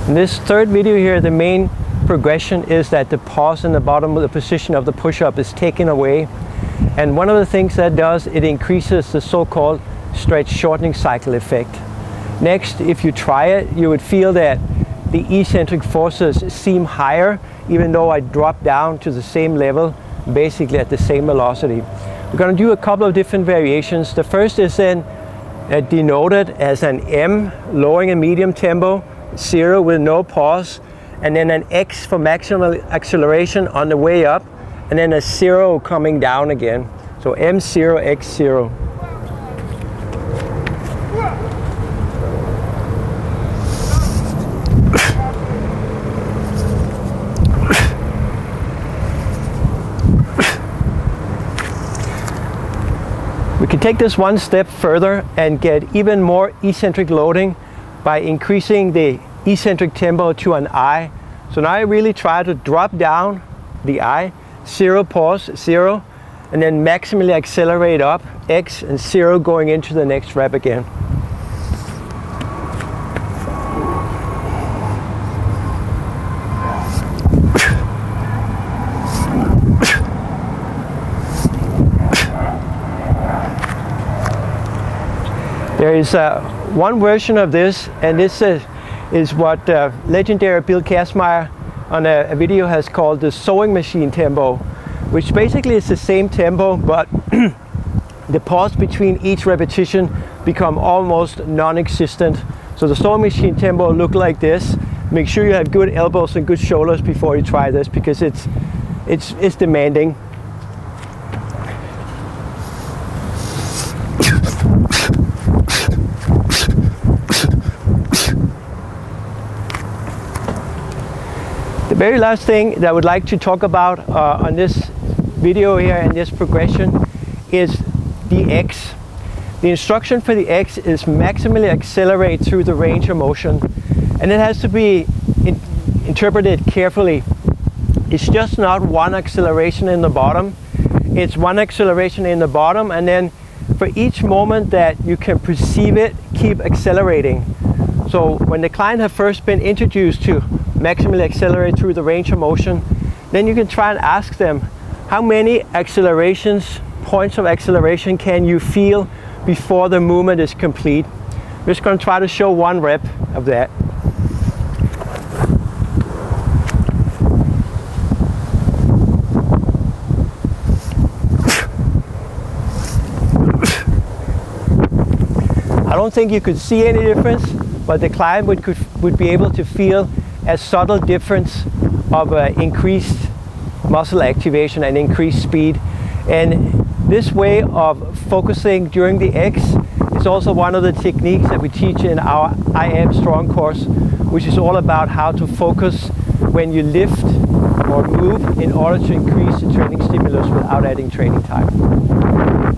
In this third video here, the main progression is that the pause in the bottom of the position of the push-up is taken away. And one of the things that does, it increases the so-called stretch-shortening cycle effect. Next, if you try it, you would feel that the eccentric forces seem higher, even though I drop down to the same level, basically at the same velocity. We're going to do a couple of different variations. The first is then denoted as an M, lowering a medium tempo, 0 with no pause, and then an X for maximal acceleration on the way up, and then a 0 coming down again. So M0, X0. We can take this one step further and get even more eccentric loading by increasing the eccentric tempo to an I. So now I really try to drop down the I, 0 pause, 0, and then maximally accelerate up, X, and 0 going into the next rep again. There is one version of this, and this is what legendary Bill Kazmaier on a video has called the sewing machine tempo, which basically is the same tempo, but the pause between each repetition become almost non-existent. So the sewing machine tempo look like this. Make sure you have good elbows and good shoulders before you try this, because it's demanding. The very last thing that I would like to talk about on this video here and this progression is the X. The instruction for the X is maximally accelerate through the range of motion, and it has to be interpreted carefully. It's just not one acceleration in the bottom. It's one acceleration in the bottom, and then for each moment that you can perceive it, keep accelerating. So when the client has first been introduced to maximally accelerate through the range of motion, then you can try and ask them, how many accelerations, points of acceleration can you feel before the movement is complete? I'm just going to try to show one rep of that. I don't think you could see any difference, but the client would be able to feel a subtle difference of increased muscle activation and increased speed. And this way of focusing during the X is also one of the techniques that we teach in our I Am Strong course, which is all about how to focus when you lift or move in order to increase the training stimulus without adding training time.